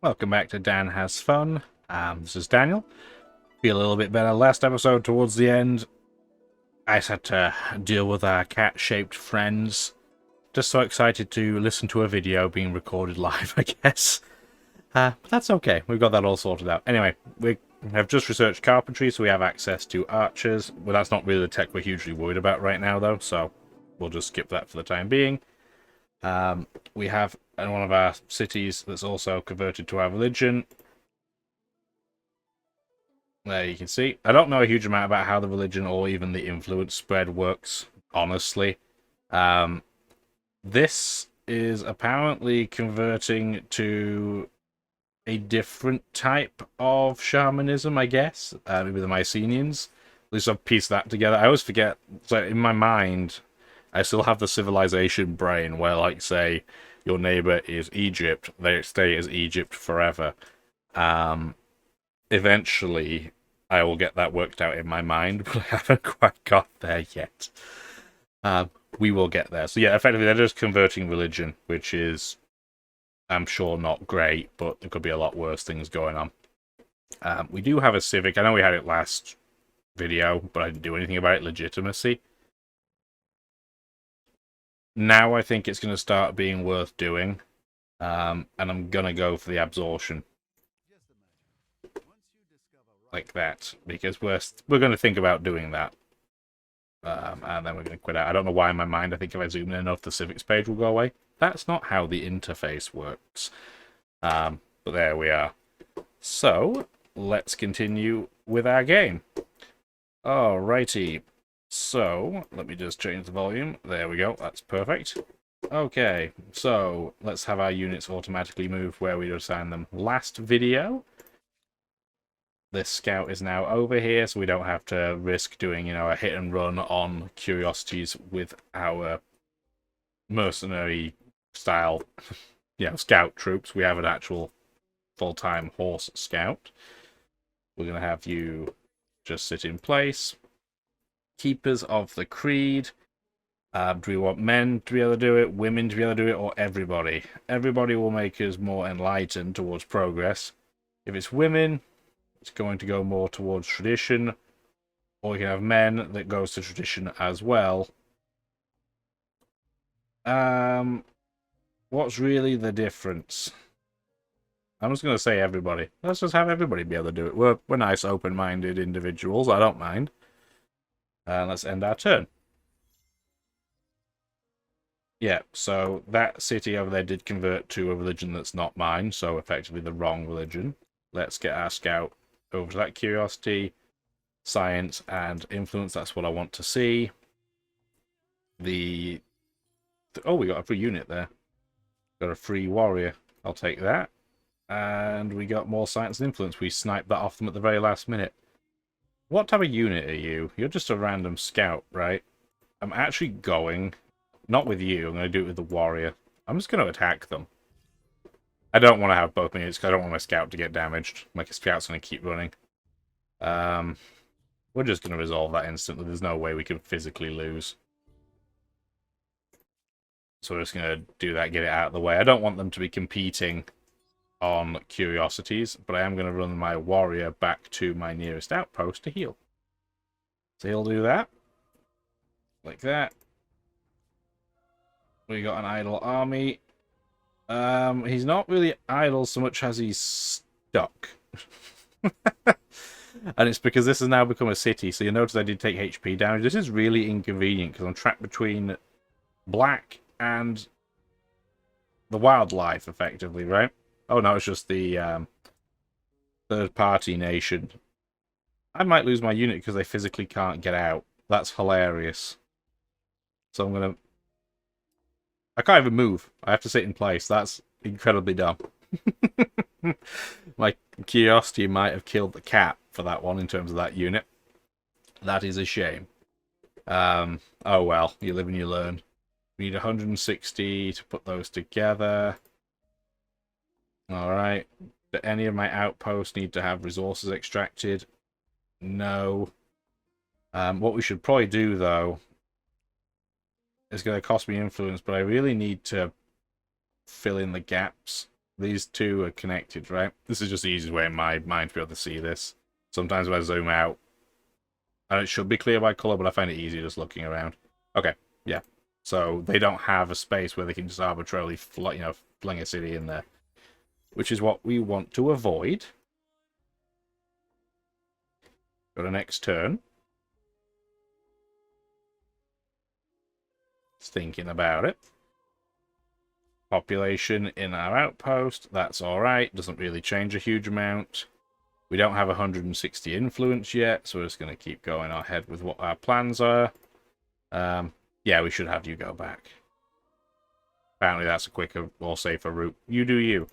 Welcome back to Dan Has Fun. This is Daniel. Feel a little bit better. Last episode, towards the end, I just had to deal with our cat-shaped friends. Just so excited to listen to a video being recorded live, I guess. But that's okay. We've got that all sorted out. Anyway, we have just researched carpentry, so we have access to archers. Well, that's not really the tech we're hugely worried about right now, though, so we'll just skip that for the time being. We have in one of our cities that's also converted to our religion. There you can see. I don't know a huge amount about how the religion or even the influence spread works, honestly. This is apparently converting to a different type of shamanism, I guess. Maybe the Mycenaeans. At least I've pieced that together. I always forget. So in my mind, I still have the civilization brain where, like, say, your neighbor is Egypt, they stay as Egypt forever. Eventually, I will get that worked out in my mind, but I haven't quite got there yet. We will get there. So yeah, effectively, they're just converting religion, which is, I'm sure, not great, but there could be a lot worse things going on. We do have a civic. I know we had it last video, but I didn't do anything about it. Legitimacy. Now I think it's going to start being worth doing, and I'm going to go for the absorption. Like that, because we're going to think about doing that. And then we're going to quit out. I don't know why in my mind I think if I zoom in enough, the civics page will go away. That's not how the interface works. But there we are. So, let's continue with our game. Alrighty. So, let me just change the volume. There we go. That's perfect. Okay, so let's have our units automatically move where we assigned them last video. This scout is now over here, so we don't have to risk doing, a hit and run on curiosities with our mercenary style, scout troops. We have an actual full-time horse scout. We're going to have you just sit in place. Keepers of the Creed. Do we want men to be able to do it, women to be able to do it, or everybody? Everybody will make us more enlightened towards progress. If it's women, it's going to go more towards tradition, or you can have men that goes to tradition as well. What's really the difference? I'm just going to say everybody. Let's just have everybody be able to do it. We're nice, open-minded individuals. I don't mind. Let's end our turn. Yeah, so that city over there did convert to a religion that's not mine, so effectively the wrong religion. Let's get our scout over to that curiosity, science, and influence. That's what I want to see. Oh, we got a free unit there. Got a free warrior. I'll take that. And we got more science and influence. We sniped that off them at the very last minute. What type of unit are you? You're just a random scout, right? I'm actually going, not with you, I'm going to do it with the warrior. I'm just going to attack them. I don't want to have both units because I don't want my scout to get damaged. My scout's going to keep running. We're just going to resolve that instantly. There's no way we can physically lose. So we're just going to do that, get it out of the way. I don't want them to be competing on curiosities, but I am going to run my warrior back to my nearest outpost to heal. So he'll do that. Like that. We got an idle army. He's not really idle so much as he's stuck. And it's because this has now become a city, so you'll notice I did take HP damage. This is really inconvenient because I'm trapped between black and the wildlife, effectively, right? Oh no, it's just the third-party nation. I might lose my unit because they physically can't get out. That's hilarious. So I'm gonna... I can't even move. I have to sit in place. That's incredibly dumb. My curiosity might have killed the cat for that one in terms of that unit. That is a shame. Oh well, you live and you learn. We need 160 to put those together. Alright. Do any of my outposts need to have resources extracted? No. What we should probably do, though, is going to cost me influence, but I really need to fill in the gaps. These two are connected, right? This is just the easiest way in my mind to be able to see this. Sometimes when I zoom out, and it should be clear by color, but I find it easier just looking around. Okay, yeah. So they don't have a space where they can just arbitrarily, fling a city in there, which is what we want to avoid. Go to next turn. Just thinking about it. Population in our outpost, that's alright. Doesn't really change a huge amount. We don't have 160 influence yet, so we're just going to keep going ahead with what our plans are. Yeah, we should have you go back. Apparently that's a quicker or safer route. You do you.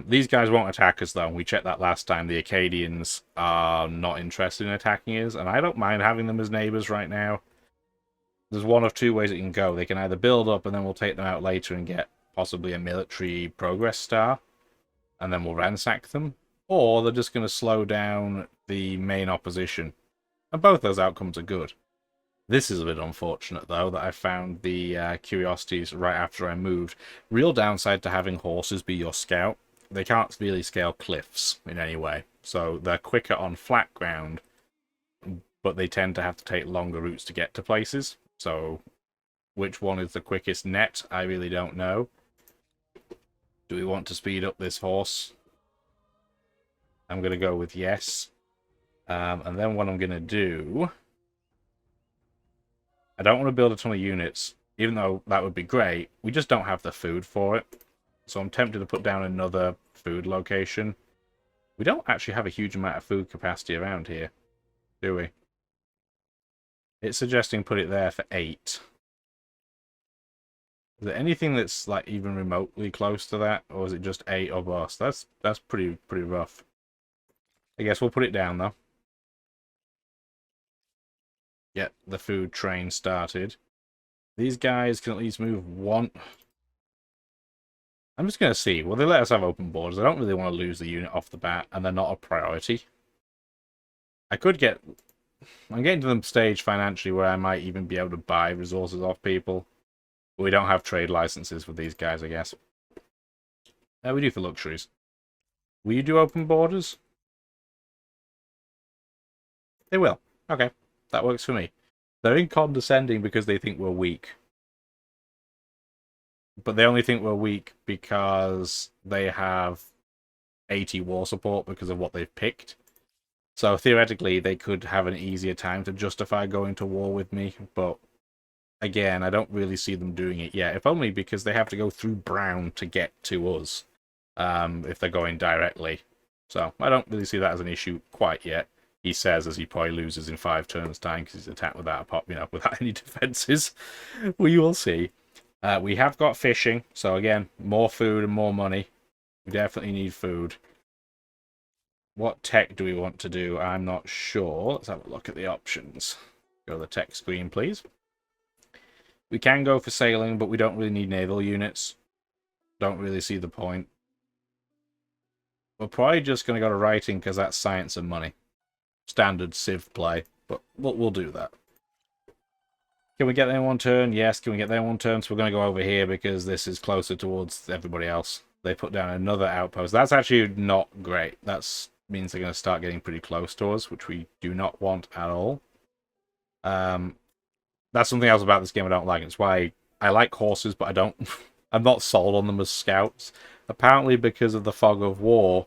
These guys won't attack us, though. We checked that last time. The Acadians are not interested in attacking us, and I don't mind having them as neighbors right now. There's one of two ways it can go. They can either build up, and then we'll take them out later and get possibly a military progress star, and then we'll ransack them. Or they're just going to slow down the main opposition. And both those outcomes are good. This is a bit unfortunate, though, that I found the curiosities right after I moved. Real downside to having horses be your scout. They can't really scale cliffs in any way. So they're quicker on flat ground, but they tend to have to take longer routes to get to places. So which one is the quickest net, I really don't know. Do we want to speed up this horse? I'm going to go with yes. And then what I'm going to do... I don't want to build a ton of units, even though that would be great. We just don't have the food for it. So I'm tempted to put down another food location. We don't actually have a huge amount of food capacity around here, do we? It's suggesting put it there for 8. Is there anything that's like even remotely close to that, or is it just 8 or bust? That's pretty rough. I guess we'll put it down though. Get the food train started. These guys can at least move one. I'm just going to see. Will they let us have open borders? I don't really want to lose the unit off the bat, and they're not a priority. I could get... I'm getting to the stage financially where I might even be able to buy resources off people. But we don't have trade licenses with these guys, I guess. We do for luxuries. Will you do open borders? They will. Okay. That works for me. They're incondescending because they think we're weak. But they only think we're weak because they have 80 war support because of what they've picked. So theoretically, they could have an easier time to justify going to war with me. But again, I don't really see them doing it yet. If only because they have to go through Brown to get to us. If they're going directly. So I don't really see that as an issue quite yet. He says as he probably loses in 5 turns' time because he's attacked without a pop, without any defenses. We will see. We have got fishing, so again, more food and more money. We definitely need food. What tech do we want to do? I'm not sure. Let's have a look at the options. Go to the tech screen, please. We can go for sailing, but we don't really need naval units. Don't really see the point. We're probably just going to go to writing because that's science and money. Standard Civ play, but we'll do that. Can we get there in 1 turn? Yes, can we get there in 1 turn? So we're going to go over here because this is closer towards everybody else. They put down another outpost. That's actually not great. That means they're going to start getting pretty close to us, which we do not want at all. That's something else about this game I don't like. It's why I like horses, but I'm not sold on them as scouts. Apparently because of the fog of war,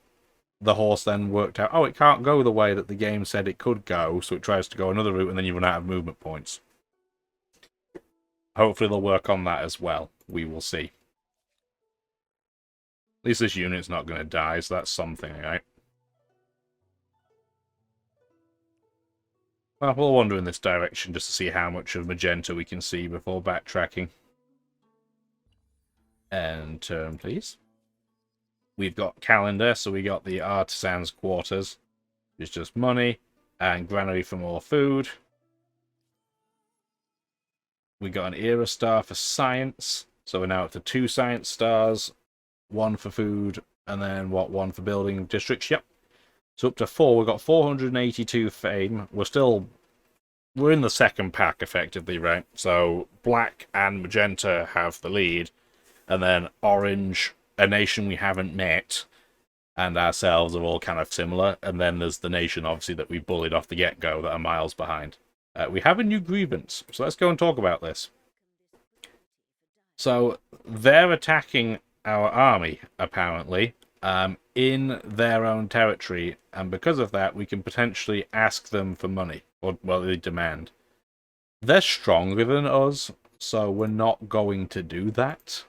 the horse then worked out, oh, it can't go the way that the game said it could go, so it tries to go another route, and then you run out of movement points. Hopefully they'll work on that as well. We will see. At least this unit's not going to die, so that's something, right? Well, we'll wander in this direction just to see how much of magenta we can see before backtracking. And turn, please. We've got calendar, so we got the artisan's quarters. It's just money and granary for more food. We got an era star for science, so we're now up to 2 science stars, 1 for food, and then 1 for building districts. Yep. So up to 4. We've got 482 fame. We're in the second pack effectively, right? So black and magenta have the lead, and then orange a nation we haven't met and ourselves are all kind of similar, and then there's the nation, obviously, that we bullied off the get-go that are miles behind. We have a new grievance, so let's go and talk about this. So, they're attacking our army, apparently, in their own territory, and because of that, we can potentially ask them for money, or, well, they demand. They're stronger than us, so we're not going to do that.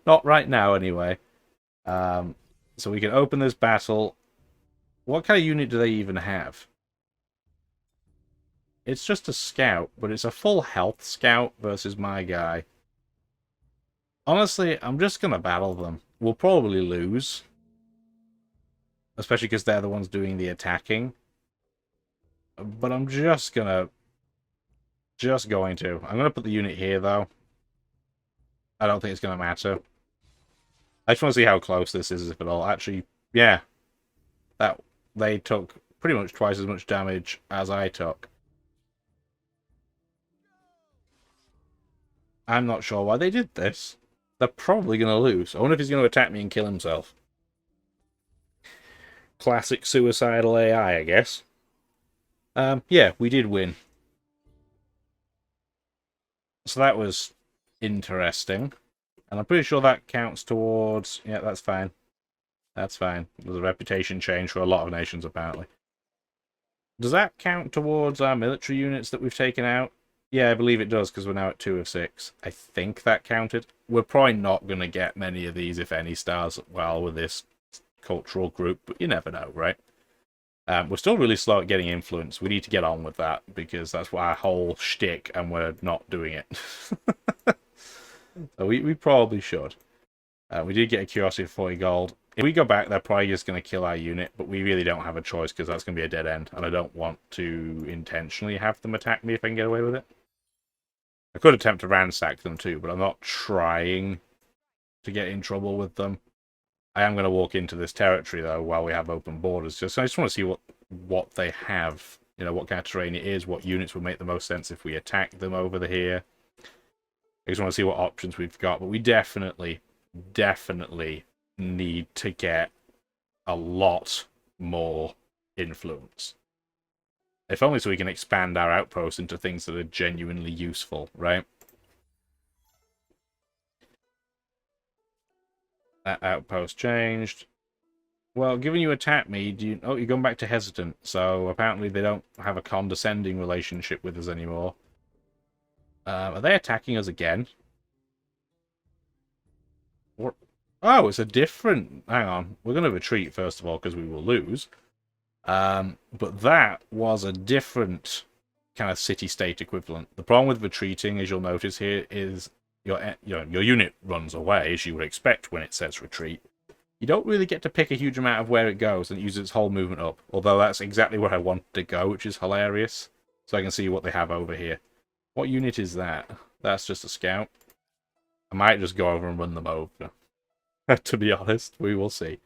Not right now, anyway. So we can open this battle. What kind of unit do they even have? It's just a scout, but it's a full health scout versus my guy. Honestly, I'm just going to battle them. We'll probably lose. Especially because they're the ones doing the attacking. But I'm just going to... I'm going to put the unit here, though. I don't think it's going to matter. I just want to see how close this is, if at all. Actually, yeah. They took pretty much twice as much damage as I took. I'm not sure why they did this. They're probably going to lose. I wonder if he's going to attack me and kill himself. Classic suicidal AI, I guess. Yeah, we did win. So that was interesting. And I'm pretty sure that counts towards... Yeah, that's fine. That's fine. There's a reputation change for a lot of nations, apparently. Does that count towards our military units that we've taken out? Yeah, I believe it does, because we're now at 2 of 6. I think that counted. We're probably not going to get many of these, if any, stars well with this cultural group, but you never know, right? We're still really slow at getting influence. We need to get on with that, because that's our whole shtick, and we're not doing it. So we probably should. We did get a curiosity of 40 gold. If we go back, they're probably just going to kill our unit, but we really don't have a choice, because that's going to be a dead end, and I don't want to intentionally have them attack me if I can get away with it. I could attempt to ransack them too, but I'm not trying to get in trouble with them. I am going to walk into this territory, though, while we have open borders. I just want to see what they have. You know, what kind of terrain it is, what units would make the most sense if we attack them over here. I just want to see what options we've got, but we definitely need to get a lot more influence. If only so we can expand our outposts into things that are genuinely useful, right? That outpost changed. Well, given you attack me, oh, you're going back to hesitant, so apparently they don't have a condescending relationship with us anymore. Are they attacking us again? What? Oh, it's a different... Hang on. We're going to retreat, first of all, because we will lose. But that was a different kind of city-state equivalent. The problem with retreating, as you'll notice here, is your unit runs away, as you would expect when it says retreat. You don't really get to pick a huge amount of where it goes and it uses its whole movement up. Although that's exactly where I wanted to go, which is hilarious. So I can see what they have over here. What unit is that? That's just a scout. I might just go over and run them over. To be honest, we will see.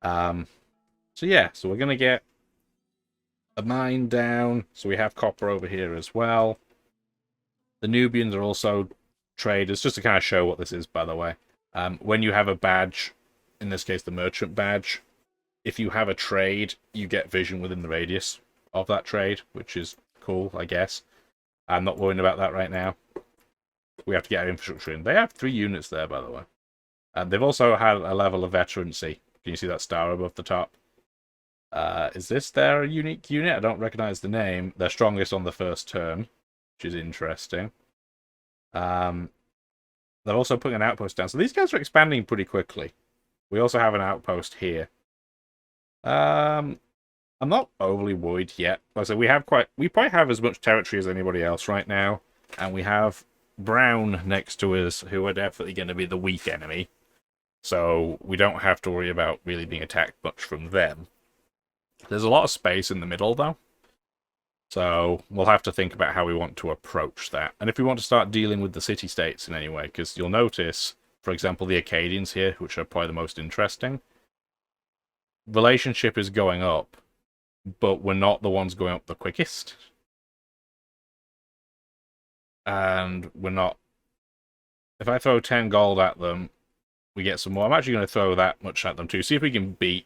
So yeah, so we're going to get a mine down. So we have copper over here as well. The Nubians are also traders, just to kind of show what this is, by the way. When you have a badge, in this case the merchant badge, if you have a trade, you get vision within the radius of that trade, which is cool, I guess. I'm not worrying about that right now. We have to get our infrastructure in. They have 3 units there, by the way. And they've also had a level of veterancy. Can you see that star above the top? Is this their unique unit? I don't recognize the name. They're strongest on the first turn, which is interesting. They're also putting an outpost down. So these guys are expanding pretty quickly. We also have an outpost here. I'm not overly worried yet. Like I said, we probably have as much territory as anybody else right now. And we have Brown next to us, who are definitely going to be the weak enemy. So we don't have to worry about really being attacked much from them. There's a lot of space in the middle, though. So we'll have to think about how we want to approach that. And if we want to start dealing with the city-states in any way, because you'll notice, for example, the Acadians here, which are probably the most interesting, relationship is going up, but we're not the ones going up the quickest. And we're not... If I throw 10 gold at them, we get some more. I'm actually going to throw that much at them too. See if we can beat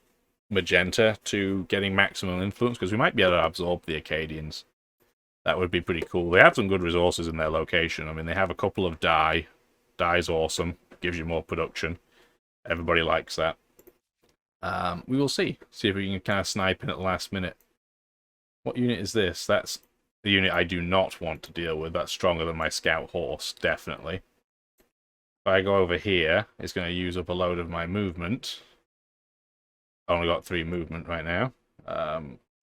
Magenta to getting maximum influence, because we might be able to absorb the Acadians. That would be pretty cool. They have some good resources in their location. I mean, they have a couple of dye. Dye's awesome. Gives you more production. Everybody likes that. We will see. See if we can kind of snipe in at the last minute. What unit is this? That's the unit I do not want to deal with. That's stronger than my scout horse, definitely. If I go over here, it's going to use up a load of my movement. I only got 3 movement right now.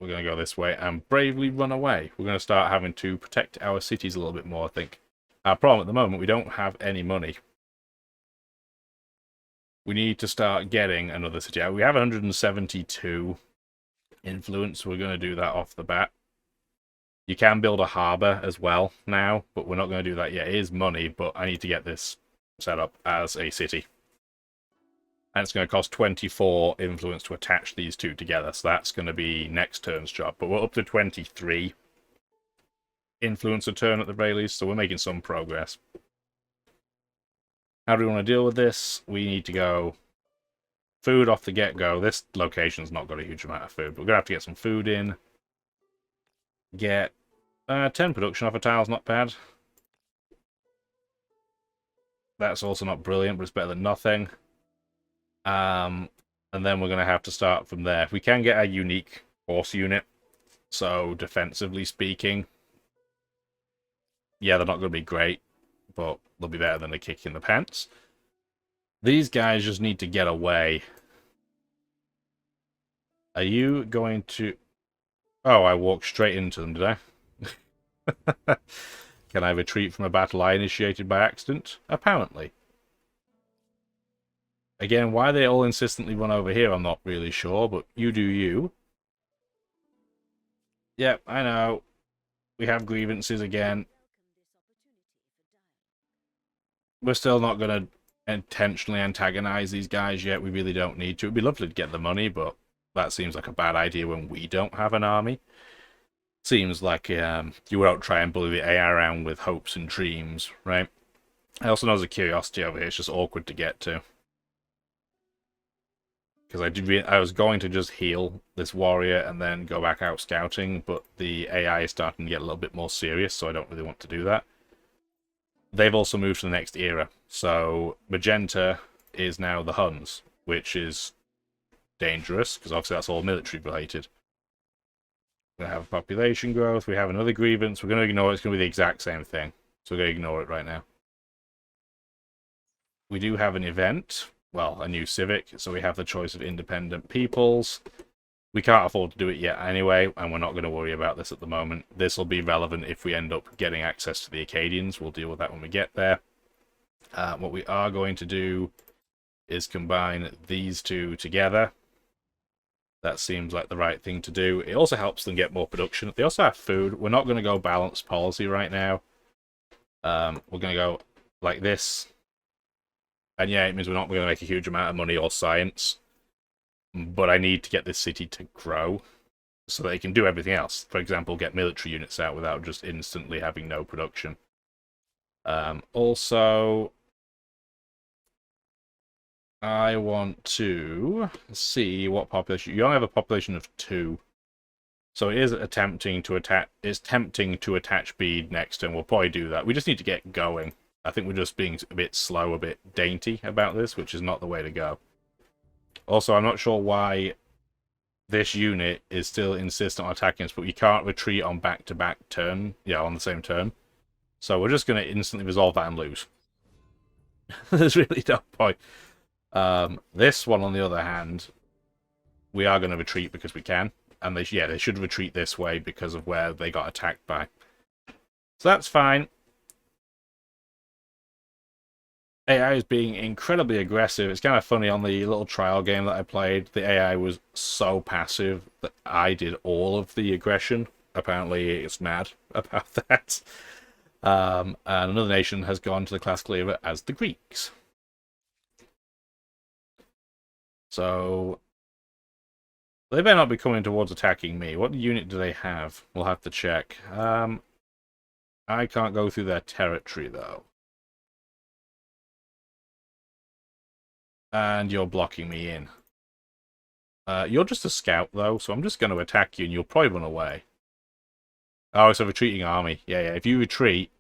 We're going to go this way and bravely run away. We're going to start having to protect our cities a little bit more, I think. Our problem at the moment, we don't have any money. We need to start getting another city out. We have 172 influence. We're going to do that off the bat. You can build a harbour as well now, but we're not going to do that yet. It is money, but I need to get this set up as a city. And it's going to cost 24 influence to attach these two together, so that's going to be next turn's job. But we're up to 23 influence a turn at the very least, so we're making some progress. How do we want to deal with this? We need to go food off the get-go. This location's not got a huge amount of food, but we're going to have to get some food in. Get 10 production off a tile's not bad. That's also not brilliant, but it's better than nothing. And then we're going to have to start from there. If we can get a unique horse unit, so defensively speaking, yeah, they're not going to be great, but they'll be better than a kick in the pants. These guys just need to get away. Are you going to... Oh, I walked straight into them, did I? Can I retreat from a battle I initiated by accident? Apparently. Again, why they all insistently run over here, I'm not really sure, but you do you. Yep, I know. We have grievances again. We're still not going to intentionally antagonize these guys yet. We really don't need to. It'd be lovely to get the money, but that seems like a bad idea when we don't have an army. Seems like you won't try and bully the AI around with hopes and dreams, right? I also know there's a curiosity over here. It's just awkward to get to. Because I was going to just heal this warrior and then go back out scouting, but the AI is starting to get a little bit more serious, so I don't really want to do that. They've also moved to the next era. So Magenta is now the Huns, which is dangerous, because obviously that's all military related. We're going to have population growth. We have another grievance. We're going to ignore it. It's going to be the exact same thing. So we're going to ignore it right now. We do have an event. Well, a new civic. So we have the choice of independent peoples. We can't afford to do it yet anyway, and we're not going to worry about this at the moment. This will be relevant if we end up getting access to the Acadians. We'll deal with that when we get there. What we are going to do is combine these two together. That seems like the right thing to do. It also helps them get more production. They also have food. We're not going to go balanced policy right now. We're going to go like this. And yeah, it means we're not going to make a huge amount of money or science. But I need to get this city to grow so that it can do everything else. For example, get military units out without just instantly having no production. Also, I want to see what population... You only have a population of 2. So it is attempting to attach... It's tempting to attach bead next turn. We'll probably do that. We just need to get going. I think we're just being a bit slow, a bit dainty about this, which is not the way to go. Also, I'm not sure why this unit is still insistent on attacking us, but we can't retreat on back-to-back turn. Yeah, on the same turn. So we're just going to instantly resolve that and lose. There's really no point. This one, on the other hand, we are going to retreat because we can. And they should retreat this way because of where they got attacked by. So that's fine. AI is being incredibly aggressive. It's kind of funny, on the little trial game that I played, the AI was so passive that I did all of the aggression. Apparently it's mad about that. And another nation has gone to the classical era as the Greeks. So they better not be coming towards attacking me. What unit do they have? We'll have to check. I can't go through their territory, though. And you're blocking me in. You're just a scout, though, so I'm just going to attack you, and you'll probably run away. Oh, it's a retreating army. Yeah, yeah. If you retreat,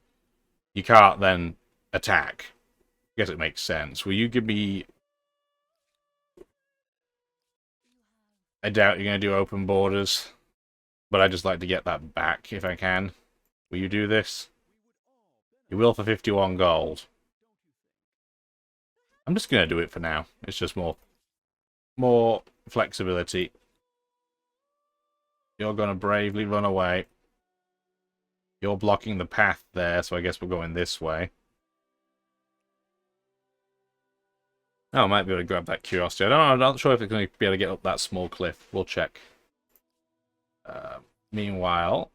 you can't then attack. I guess it makes sense. Will you give me... I doubt you're going to do open borders, but I'd just like to get that back if I can. Will you do this? You will for 51 gold. I'm just going to do it for now. It's just more flexibility. You're going to bravely run away. You're blocking the path there, so I guess we're going this way. Oh, I might be able to grab that curiosity. I don't know, I'm not sure if it's going to be able to get up that small cliff. We'll check. Meanwhile,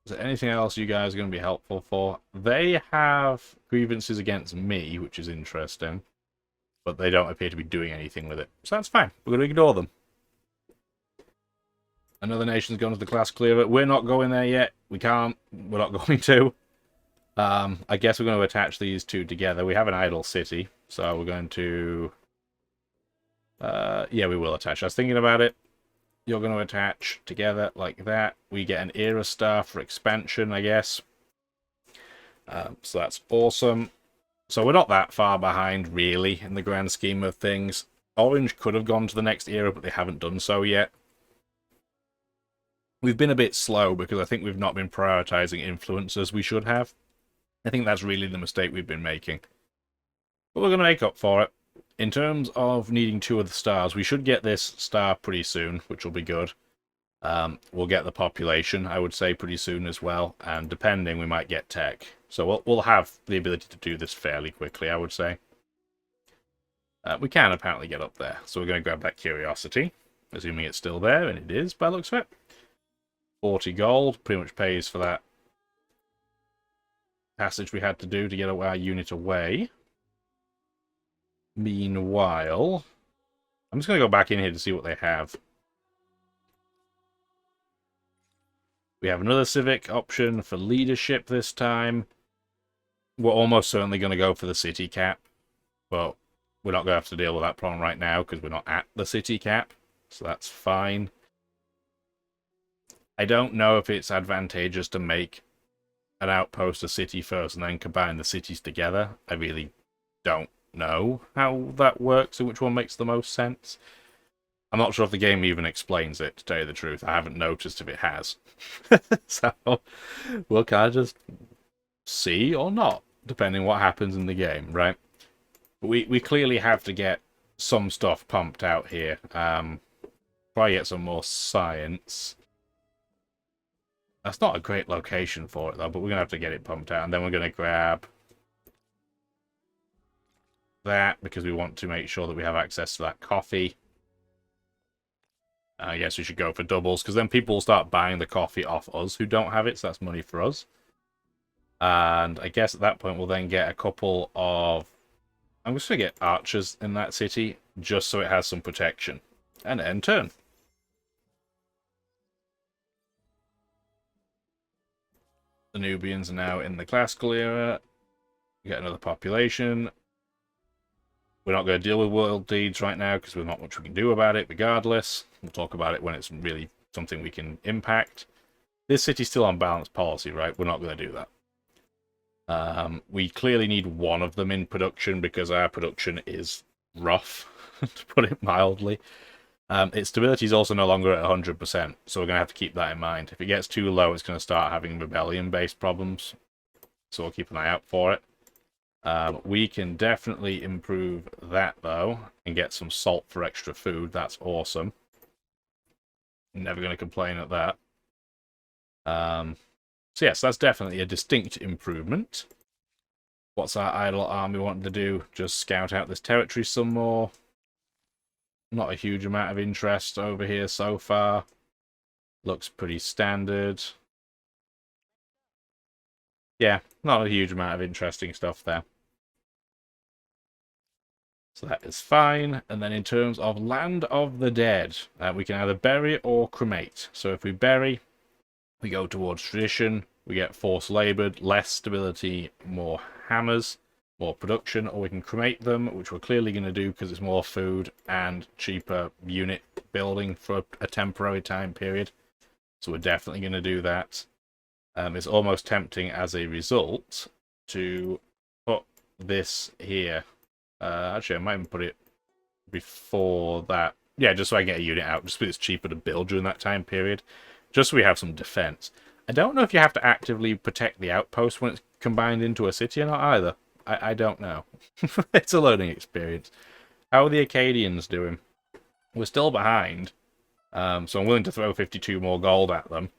is there anything else you guys are going to be helpful for? They have grievances against me, which is interesting. But they don't appear to be doing anything with it. So that's fine. We're going to ignore them. Another nation's gone to the class clearer. We're not going there yet. We can't. We're not going to. I guess we're going to attach these two together. We have an idle city, so we're going to... yeah, we will attach. I was thinking about it. You're going to attach together like that. We get an era star for expansion, I guess. So that's awesome. So we're not that far behind, really, in the grand scheme of things. Orange could have gone to the next era, but they haven't done so yet. We've been a bit slow because I think we've not been prioritizing influence as we should have. I think that's really the mistake we've been making. But we're going to make up for it. In terms of needing 2 of the stars, we should get this star pretty soon, which will be good. We'll get the population, I would say, pretty soon as well. And depending, we might get tech. So we'll have the ability to do this fairly quickly, I would say. We can apparently get up there. So we're going to grab that curiosity, assuming it's still there, and it is by the looks of it. 40 gold, pretty much pays for that passage we had to do to get our unit away. Meanwhile, I'm just going to go back in here to see what they have. We have another civic option for leadership this time. We're almost certainly going to go for the city cap, but we're not going to have to deal with that problem right now because we're not at the city cap, so that's fine. I don't know if it's advantageous to make an outpost a city first and then combine the cities together. I really don't know how that works and which one makes the most sense. I'm not sure if the game even explains it, to tell you the truth. I haven't noticed if it has. So we'll kind of just see or not, depending what happens in the game, right? We clearly have to get some stuff pumped out here. Probably get some more science. That's not a great location for it, though, but we're going to have to get it pumped out. And then we're going to grab that, because we want to make sure that we have access to that coffee. I guess we should go for doubles, because then people will start buying the coffee off us who don't have it, so that's money for us. And I guess at that point we'll then get a couple of... I'm just going to get archers in that city, just so it has some protection. And end turn. The Nubians are now in the classical era. We get another population. We're not going to deal with world deeds right now because there's not much we can do about it regardless. We'll talk about it when it's really something we can impact. This city's still on balanced policy, right? We're not going to do that. We clearly need one of them in production because our production is rough, to put it mildly. Its stability is also no longer at 100%, so we're going to have to keep that in mind. If it gets too low, it's going to start having rebellion-based problems, so we'll keep an eye out for it. We can definitely improve that, though, and get some salt for extra food. That's awesome. Never going to complain at that. So yes, that's definitely a distinct improvement. What's our idle army wanting to do? Just scout out this territory some more. Not a huge amount of interest over here so far. Looks pretty standard. Yeah, not a huge amount of interesting stuff there. So that is fine. And then in terms of Land of the Dead, we can either bury or cremate. So if we bury, we go towards tradition. We get forced labored, less stability, more hammers. more production, or we can cremate them, which we're clearly going to do because it's more food and cheaper unit building for a temporary time period. So we're definitely going to do that. It's almost tempting as a result to put this here. Actually, I might even put it before that. Yeah, just so I get a unit out, just because it's cheaper to build during that time period. Just so we have some defense. I don't know if you have to actively protect the outpost when it's combined into a city or not either. I don't know. It's a learning experience. How are the Acadians doing? We're still behind. So I'm willing to throw 52 more gold at them.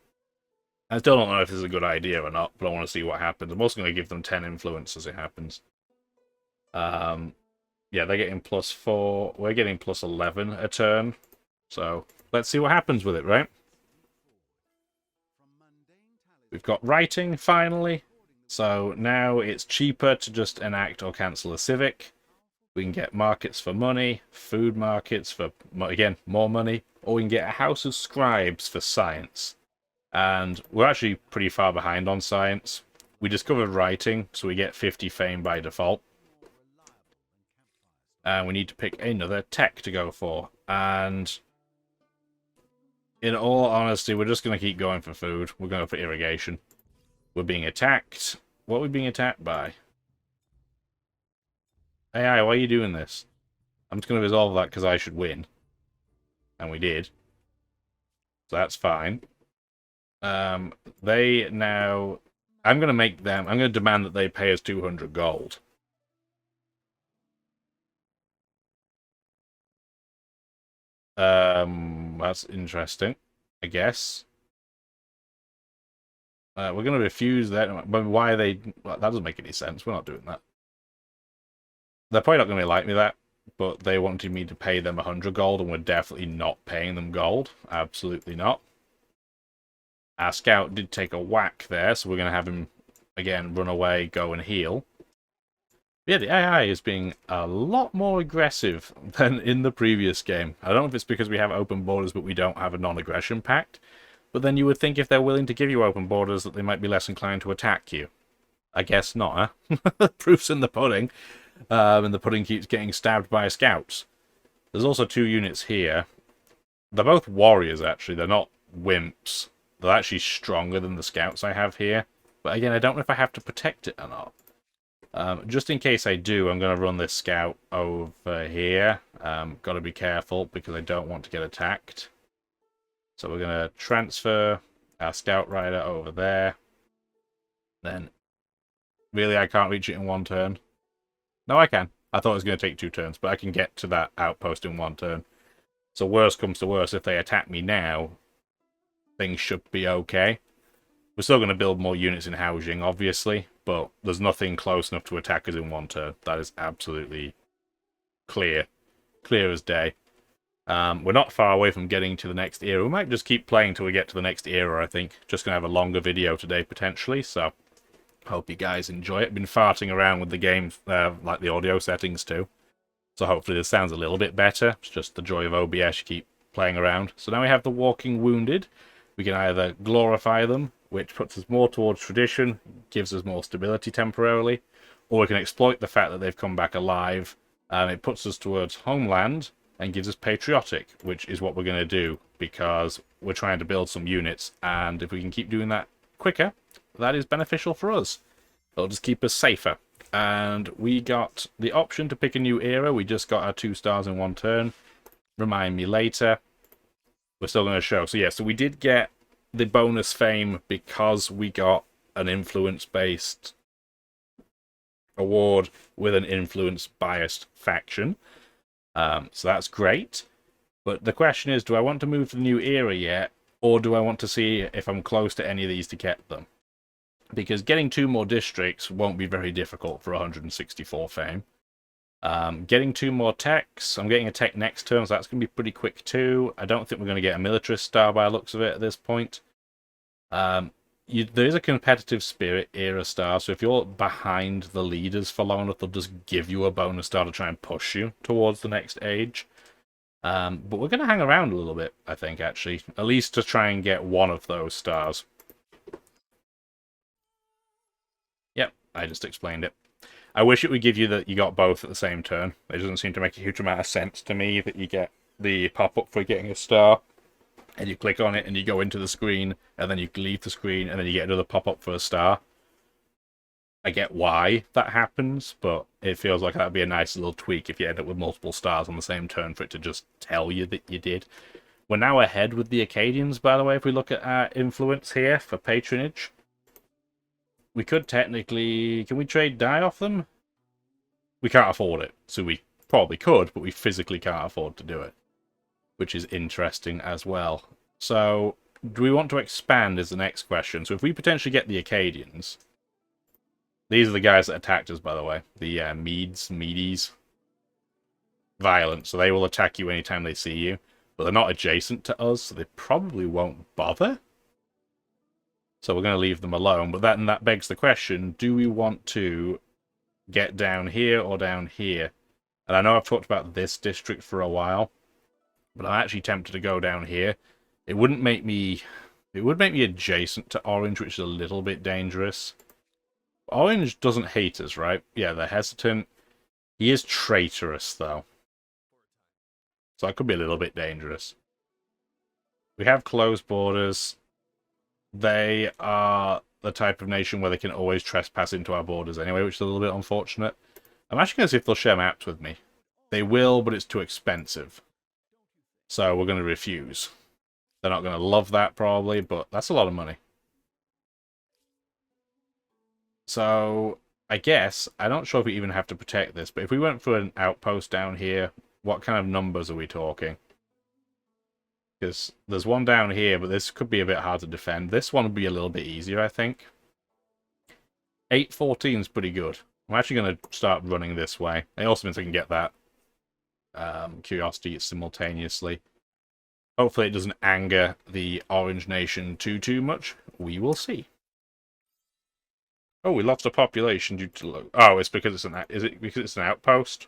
I still don't know if this is a good idea or not, but I want to see what happens. I'm also going to give them 10 influence as it happens. Yeah, they're getting +4. We're getting +11 a turn. So let's see what happens with it, right? We've got writing, finally. So now it's cheaper to just enact or cancel a civic. We can get markets for money, food markets for, again, more money, or we can get a house of scribes for science. And we're actually pretty far behind on science. We discovered writing, so we get 50 fame by default. And we need to pick another tech to go for. And in all honesty, we're just going to keep going for food. We're going for irrigation. We're being attacked. What are we being attacked by? AI, why are you doing this? I'm just going to resolve that because I should win. And we did. So that's fine. They now... I'm going to make them... I'm going to demand that they pay us 200 gold. That's interesting, I guess. We're going to refuse that. But why are they... Well, that doesn't make any sense. We're not doing that. They're probably not going to like me that, but they wanted me to pay them 100 gold, and we're definitely not paying them gold. Absolutely not. Our scout did take a whack there, so we're going to have him, again, run away, go and heal. Yeah, the AI is being a lot more aggressive than in the previous game. I don't know if it's because we have open borders, but we don't have a non-aggression pact. But then you would think if they're willing to give you open borders that they might be less inclined to attack you. I guess not, huh? Proof's in the pudding. And the pudding keeps getting stabbed by scouts. There's also 2 units here. They're both warriors, actually. They're not wimps. They're actually stronger than the scouts I have here. But again, I don't know if I have to protect it or not. Just in case I do, I'm going to run this scout over here. Got to be careful because I don't want to get attacked. So we're going to transfer our scout rider over there. Then, really, I can't reach it in 1 turn. No, I can. I thought it was going to take 2 turns, but I can get to that outpost in 1 turn. So worst comes to worst, if they attack me now, things should be okay. We're still going to build more units in housing, obviously, but there's nothing close enough to attack us in 1 turn. That is absolutely clear. Clear as day. We're not far away from getting to the next era. We might just keep playing till we get to the next era, I think. Just going to have a longer video today, potentially, so hope you guys enjoy it. Been farting around with the game, like the audio settings too. So hopefully this sounds a little bit better. It's just the joy of OBS, you keep playing around. So now we have the Walking Wounded. We can either glorify them, which puts us more towards tradition, gives us more stability temporarily, or we can exploit the fact that they've come back alive, and it puts us towards homeland, and gives us patriotic, which is what we're going to do, because we're trying to build some units, and if we can keep doing that quicker, that is beneficial for us. It'll just keep us safer. And we got the option to pick a new era. We just got our 2 stars in 1 turn. Remind me later. We're still going to show. So yeah, so we did get the bonus fame because we got an influence-based award with an influence-biased faction. So that's great. But the question is, do I want to move to the new era yet? Or do I want to see if I'm close to any of these to get them? Because getting 2 more districts won't be very difficult for 164 fame. Getting 2 more techs. I'm getting a tech next turn, so that's going to be pretty quick too. I don't think we're going to get a militarist star by the looks of it at this point. There is a competitive spirit era star, so if you're behind the leaders for long enough, they'll just give you a bonus star to try and push you towards the next age. But we're going to hang around a little bit, I think, actually. At least to try and get 1 of those stars. Yep, I just explained it. I wish it would give you that you got both at the same turn. It doesn't seem to make a huge amount of sense to me that you get the pop-up for getting a star, and you click on it and you go into the screen, and then you leave the screen, and then you get another pop-up for a star. I get why that happens, but it feels like that'd be a nice little tweak if you end up with multiple stars on the same turn for it to just tell you that you did. We're now ahead with the Acadians, by the way, if we look at our influence here for patronage. We could technically... Can we trade die off them? We can't afford it, so we probably could, but we physically can't afford to do it. Which is interesting as well. So, do we want to expand is the next question. So if we potentially get the Acadians... These are the guys that attacked us, by the way. The Medes. Violent, so they will attack you anytime they see you. But they're not adjacent to us, so they probably won't bother. So we're going to leave them alone. But then that begs the question, do we want to get down here or down here? And I know I've talked about this district for a while, but I'm actually tempted to go down here. It wouldn't make me... It would make me adjacent to Orange, which is a little bit dangerous. Orange doesn't hate us, right? Yeah, they're hesitant. He is traitorous, though. So that could be a little bit dangerous. We have closed borders. They are the type of nation where they can always trespass into our borders anyway, which is a little bit unfortunate. I'm actually going to see if they'll share maps with me. They will, but it's too expensive. So we're going to refuse. They're not going to love that, probably, but that's a lot of money. So, I guess, I'm not sure if we even have to protect this, but if we went for an outpost down here, what kind of numbers are we talking? Because there's one down here, but this could be a bit hard to defend. This one would be a little bit easier, I think. 814 is pretty good. I'm actually going to start running this way. It also means I can get that curiosity simultaneously. Hopefully it doesn't anger the Orange Nation too much. We will see. Oh, we lost a population due to... Oh, it's because it's an... Is it because it's an outpost?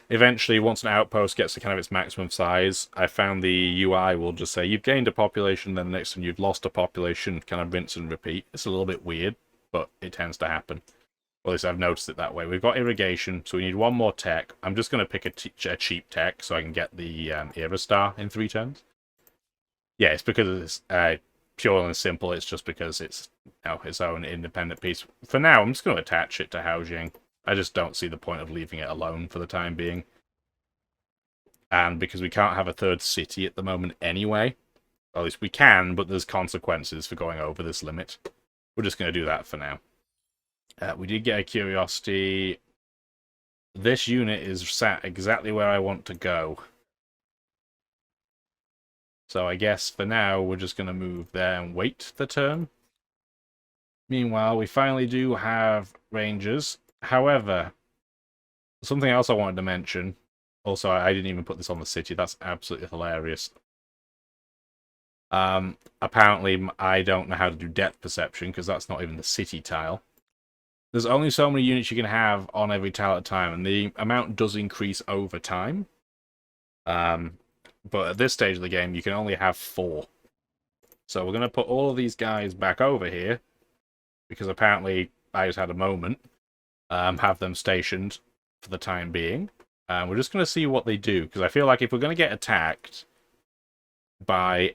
Eventually, once an outpost gets to kind of its maximum size, I found the UI will just say, you've gained a population, then the next time you've lost a population, kind of rinse and repeat. It's a little bit weird, but it tends to happen. Or at least I've noticed it that way. We've got irrigation, so we need one more tech. I'm just going to pick a cheap tech so I can get the Era Star in 3 turns. Yeah, it's because it's... pure and simple, it's just because it's its own independent piece. For now, I'm just going to attach it to Haojing. I just don't see the point of leaving it alone for the time being. And because we can't have a third city at the moment anyway, or at least we can, but there's consequences for going over this limit. We're just going to do that for now. We did get a curiosity. This unit is sat exactly where I want to go. So I guess for now, we're just going to move there and wait the turn. Meanwhile, we finally do have Rangers. However, something else I wanted to mention. Also, I didn't even put this on the city. That's absolutely hilarious. Apparently, I don't know how to do depth perception, because that's not even the city tile. There's only so many units you can have on every tile at a time, and the amount does increase over time. But at this stage of the game, you can only have 4. So we're going to put all of these guys back over here, because apparently I just had a moment. Have them stationed for the time being. We're just going to see what they do, because I feel like if we're going to get attacked by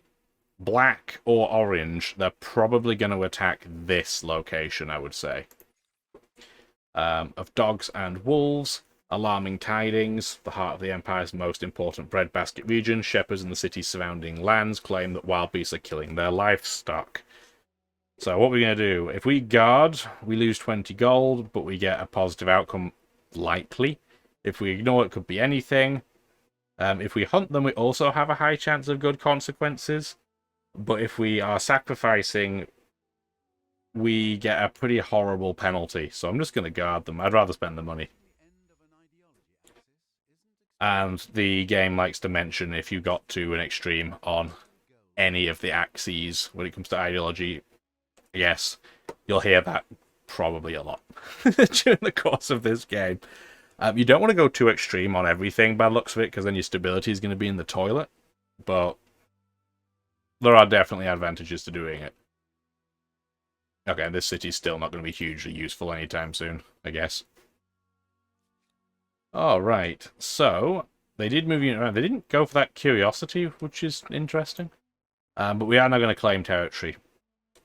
black or orange, they're probably going to attack this location, I would say. Of dogs and wolves... Alarming tidings. The heart of the Empire's most important breadbasket region. Shepherds in the city's surrounding lands claim that wild beasts are killing their livestock. So what we're going to do, if we guard, we lose 20 gold, but we get a positive outcome, likely. If we ignore, it could be anything. If we hunt them, we also have a high chance of good consequences. But if we are sacrificing, we get a pretty horrible penalty. So I'm just going to guard them. I'd rather spend the money. And the game likes to mention if you got to an extreme on any of the axes when it comes to ideology. Yes, you'll hear that probably a lot during the course of this game. You don't want to go too extreme on everything by the looks of it, because then your stability is going to be in the toilet. But there are definitely advantages to doing it. Okay, this city's still not going to be hugely useful anytime soon, I guess. All right, so they did move unit around. They didn't go for that curiosity, which is interesting. But we are now going to claim territory.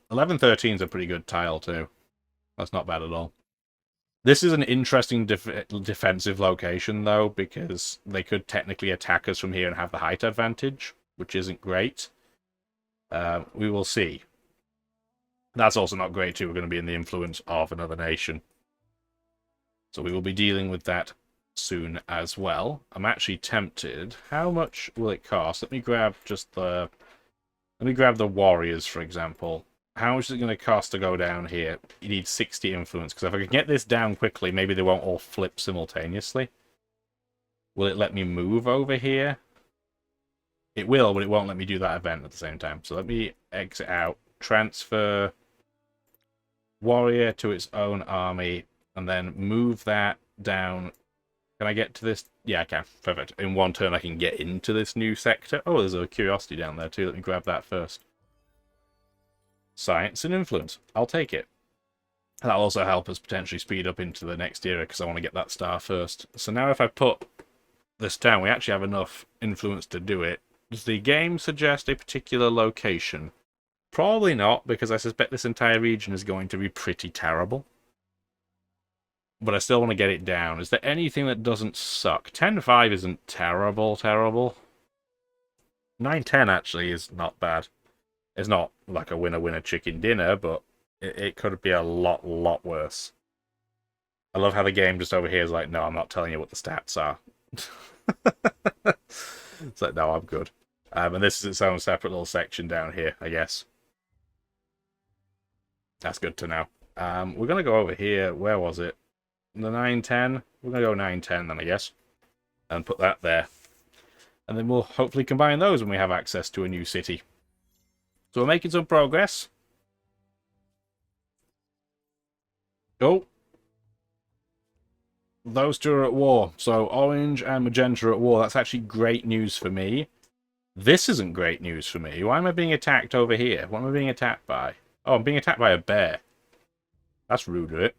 1113 is a pretty good tile too. That's not bad at all. This is an interesting defensive location, though, because they could technically attack us from here and have the height advantage, which isn't great. We will see. That's also not great, too. We're going to be in the influence of another nation. So we will be dealing with that soon as well. I'm actually tempted. How much will it cost? Let me grab just the... Let me grab the warriors, for example. How much is it going to cost to go down here? You need 60 influence, because if I can get this down quickly, maybe they won't all flip simultaneously. Will it let me move over here? It will, but it won't let me do that event at the same time. So let me exit out, transfer warrior to its own army, and then move that down. Can I get to this? Yeah, I can. Perfect. In one turn, I can get into this new sector. Oh, there's a curiosity down there, too. Let me grab that first. Science and influence. I'll take it. That'll also help us potentially speed up into the next era because I want to get that star first. So now if I put this down, we actually have enough influence to do it. Does the game suggest a particular location? Probably not, because I suspect this entire region is going to be pretty terrible. But I still want to get it down. Is there anything that doesn't suck? 10-5 isn't terrible. 9-10 actually is not bad. It's not like a winner-winner chicken dinner, but it could be a lot worse. I love how the game just over here is like, no, I'm not telling you what the stats are. It's like, no, I'm good. And this is its own separate little section down here, I guess. That's good to know. We're going to go over here. Where was it? The 9-10? We're going to go 9-10 then, I guess. And put that there. And then we'll hopefully combine those when we have access to a new city. So we're making some progress. Oh. Those two are at war. So orange and magenta are at war. That's actually great news for me. This isn't great news for me. Why am I being attacked over here? What am I being attacked by? Oh, I'm being attacked by a bear. That's rude of it.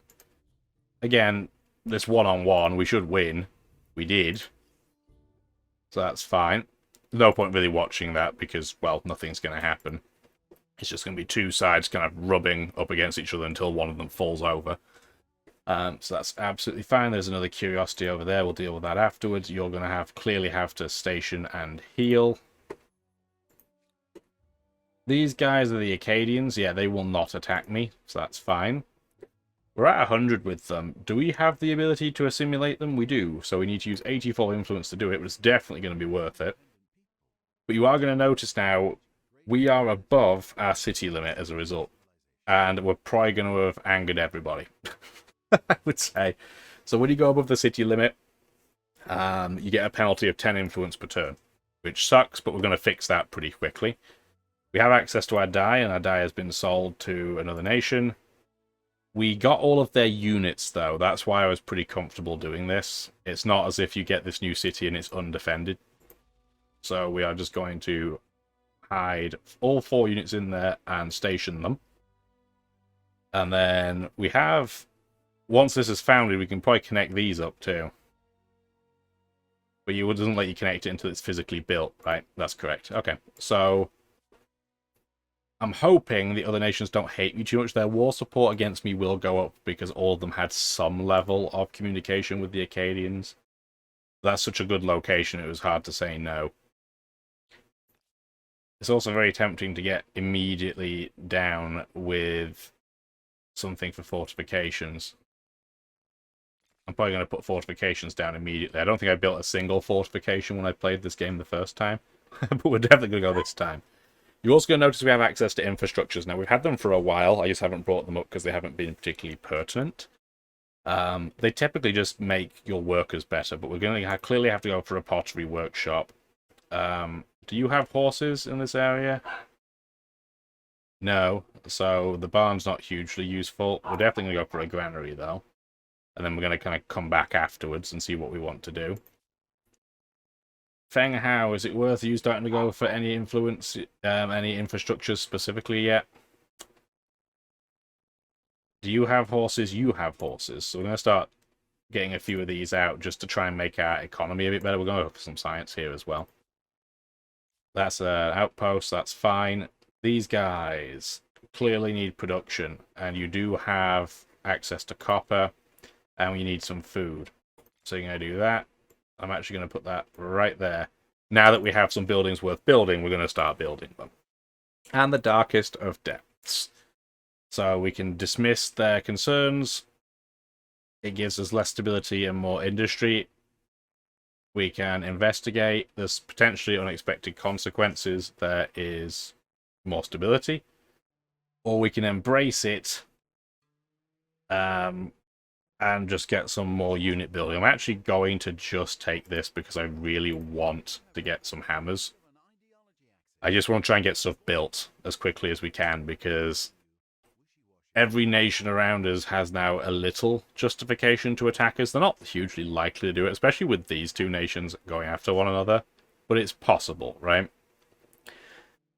Again, this one-on-one, we should win. We did. So that's fine. No point really watching that because, well, nothing's going to happen. It's just going to be two sides kind of rubbing up against each other until one of them falls over. So that's absolutely fine. There's another curiosity over there. We'll deal with that afterwards. You're going to clearly have to station and heal. These guys are the Acadians. Yeah, they will not attack me, so that's fine. We're at 100 with them. Do we have the ability to assimilate them? We do, so we need to use 84 influence to do it, but it's definitely going to be worth it. But you are going to notice now, we are above our city limit as a result. And we're probably going to have angered everybody, I would say. So when you go above the city limit, you get a penalty of 10 influence per turn, which sucks, but we're going to fix that pretty quickly. We have access to our die, and our die has been sold to another nation. We got all of their units, though. That's why I was pretty comfortable doing this. It's not as if you get this new city and it's undefended. So we are just going to hide all 4 units in there and station them. And then we have... Once this is founded, we can probably connect these up, too. But it doesn't let you connect it until it's physically built, right? That's correct. Okay, so... I'm hoping the other nations don't hate me too much. Their war support against me will go up because all of them had some level of communication with the Acadians. That's such a good location, it was hard to say no. It's also very tempting to get immediately down with something for fortifications. I'm probably going to put fortifications down immediately. I don't think I built a single fortification when I played this game the first time, but we're definitely going to go this time. You're also going to notice we have access to infrastructures. Now, we've had them for a while. I just haven't brought them up because they haven't been particularly pertinent. They typically just make your workers better, but we're going to clearly have to go for a pottery workshop. Do you have horses in this area? No, so the barn's not hugely useful. We're definitely going to go for a granary, though. And then we're going to kind of come back afterwards and see what we want to do. Feng Hao, is it worth you starting to go for any influence, any infrastructures specifically yet? Do you have horses? You have horses. So we're going to start getting a few of these out just to try and make our economy a bit better. We're going to go for some science here as well. That's an outpost, that's fine. These guys clearly need production, and you do have access to copper, and you need some food. So you're going to do that. I'm actually going to put that right there. Now that we have some buildings worth building, we're going to start building them. And the darkest of depths. So we can dismiss their concerns. It gives us less stability and more industry. We can investigate. There's potentially unexpected consequences. There is more stability. Or we can embrace it and just get some more unit building. I'm actually going to just take this because I really want to get some hammers. I just want to try and get stuff built as quickly as we can, because every nation around us has now a little justification to attack us. They're not hugely likely to do it, especially with these two nations going after one another, but it's possible, right?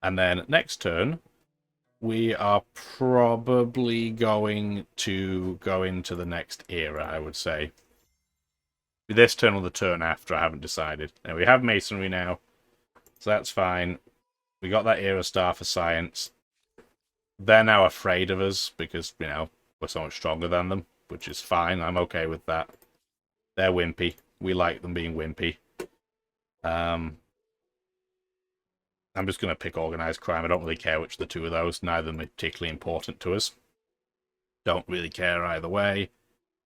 And then next turn, we are probably going to go into the next era, I would say. This turn or the turn after, I haven't decided. Now, we have masonry now, so that's fine. We got that era star for science. They're now afraid of us because, you know, we're so much stronger than them, which is fine. I'm okay with that. They're wimpy. We like them being wimpy. I'm just going to pick organized crime. I don't really care which of the two of those. Neither of them are particularly important to us. Don't really care either way.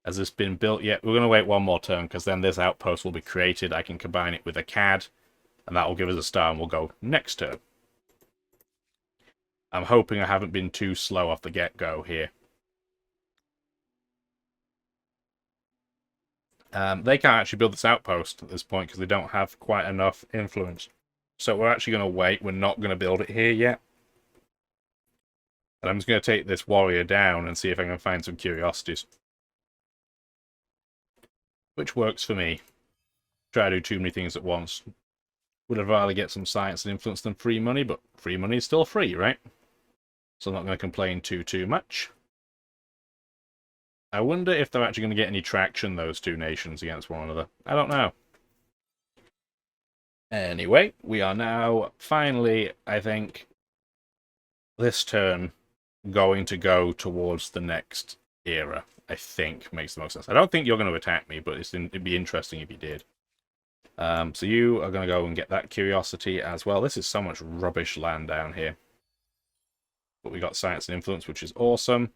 Has this been built yet? We're going to wait one more turn, because then this outpost will be created. I can combine it with a CAD, and that will give us a star, and we'll go next turn. I'm hoping I haven't been too slow off the get-go here. They can't actually build this outpost at this point because they don't have quite enough influence. So we're actually going to wait. We're not going to build it here yet. And I'm just going to take this warrior down and see if I can find some curiosities. Which works for me. Try to do too many things at once. Would have rather get some science and influence than free money, but free money is still free, right? So I'm not going to complain too much. I wonder if they're actually going to get any traction, those two nations, against one another. I don't know. Anyway, we are now finally, I think, this turn going to go towards the next era. I think makes the most sense. I don't think you're going to attack me, but it'd be interesting if you did. So you are going to go and get that curiosity as well. This is so much rubbish land down here. But we got science and influence, which is awesome.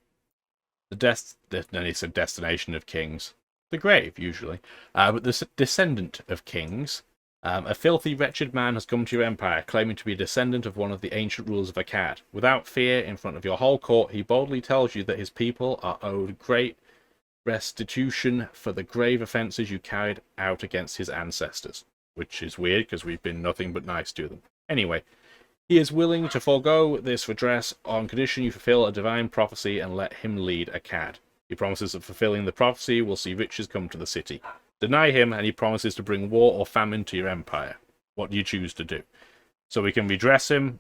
Then it's a destination of kings. The grave, usually. But the descendant of kings. A filthy, wretched man has come to your empire, claiming to be a descendant of one of the ancient rulers of Akkad. Without fear, in front of your whole court, he boldly tells you that his people are owed great restitution for the grave offences you carried out against his ancestors. Which is weird, because we've been nothing but nice to them. Anyway, he is willing to forego this redress on condition you fulfill a divine prophecy and let him lead Akkad. He promises that fulfilling the prophecy will see riches come to the city. Deny him, and he promises to bring war or famine to your empire. What do you choose to do? So we can redress him.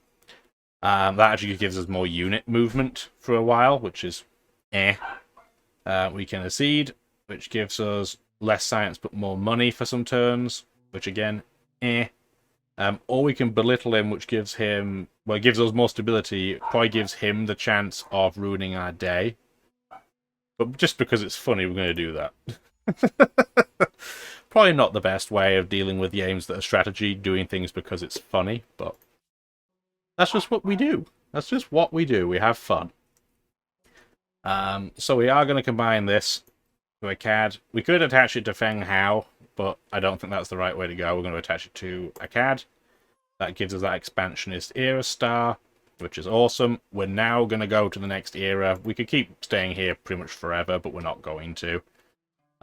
That actually gives us more unit movement for a while, which is we can accede, which gives us less science but more money for some turns, which again, or we can belittle him, which gives him, well, it gives us more stability. It probably gives him the chance of ruining our day. But just because it's funny, we're going to do that. Probably not the best way of dealing with games that are strategy, doing things because it's funny, but that's just what we do. That's just what we do. We have fun. So we are going to combine this to a CAD. We could attach it to Feng Hao, but I don't think that's the right way to go. We're going to attach it to a CAD. That gives us that expansionist era star, which is awesome. We're now going to go to the next era. We could keep staying here pretty much forever, but we're not going to.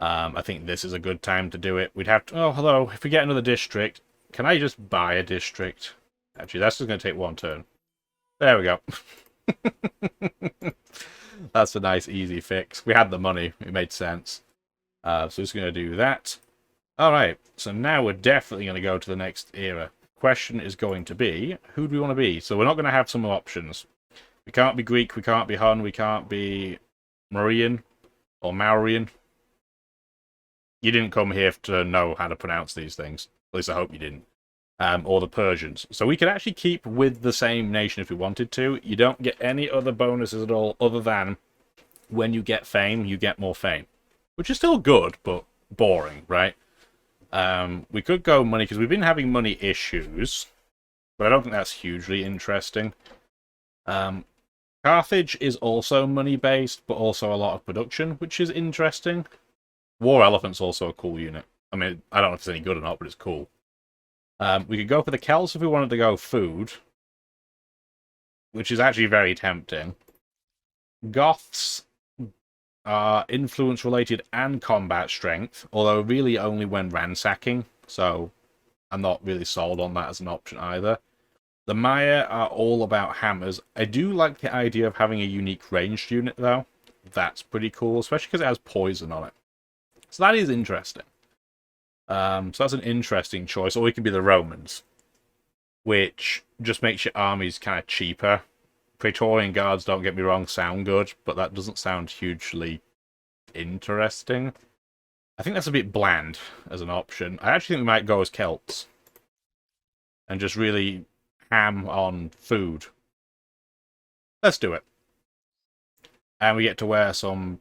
I think this is a good time to do it. We'd have to... Oh, hello. If we get another district, can I just buy a district? Actually, that's just going to take one turn. There we go. That's a nice, easy fix. We had the money. It made sense. So it's going to do that. Alright, so now we're definitely going to go to the next era. Question is going to be, who do we want to be? So we're not going to have some options. We can't be Greek, we can't be Hun, we can't be Mauryan or Mauryan. You didn't come here to know how to pronounce these things. At least I hope you didn't. Or the Persians. So we could actually keep with the same nation if we wanted to. You don't get any other bonuses at all other than when you get fame, you get more fame. Which is still good, but boring, right? We could go money, because we've been having money issues. But I don't think that's hugely interesting. Carthage is also money-based, but also a lot of production, which is interesting. War Elephant's also a cool unit. I mean, I don't know if it's any good or not, but it's cool. We could go for the Celts if we wanted to go food, which is actually very tempting. Goths are influence-related and combat strength, although really only when ransacking, so I'm not really sold on that as an option either. The Maya are all about hammers. I do like the idea of having a unique ranged unit, though. That's pretty cool, especially because it has poison on it. So that is interesting. So that's an interesting choice. Or we could be the Romans, which just makes your armies kind of cheaper. Praetorian Guards, don't get me wrong, sound good, but that doesn't sound hugely interesting. I think that's a bit bland as an option. I actually think we might go as Celts and just really ham on food. Let's do it. And we get to wear some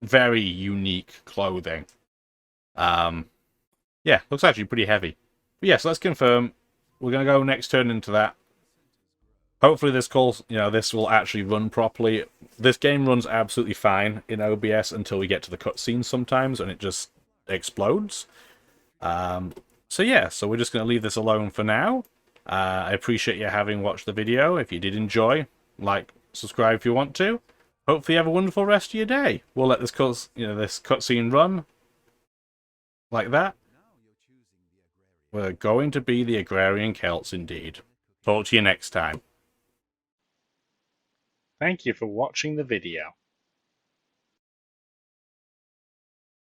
very unique clothing. Yeah, looks actually pretty heavy. But yes, let's confirm. We're going to go next turn into that. Hopefully this this will actually run properly. This game runs absolutely fine in OBS until we get to the cutscenes sometimes, and it just explodes. So yeah, so we're just going to leave this alone for now. I appreciate you having watched the video. If you did enjoy, like, subscribe if you want to. Hopefully you have a wonderful rest of your day. We'll let this this cutscene run like that. We're going to be the Agrarian Celts indeed. Talk to you next time. Thank you for watching the video.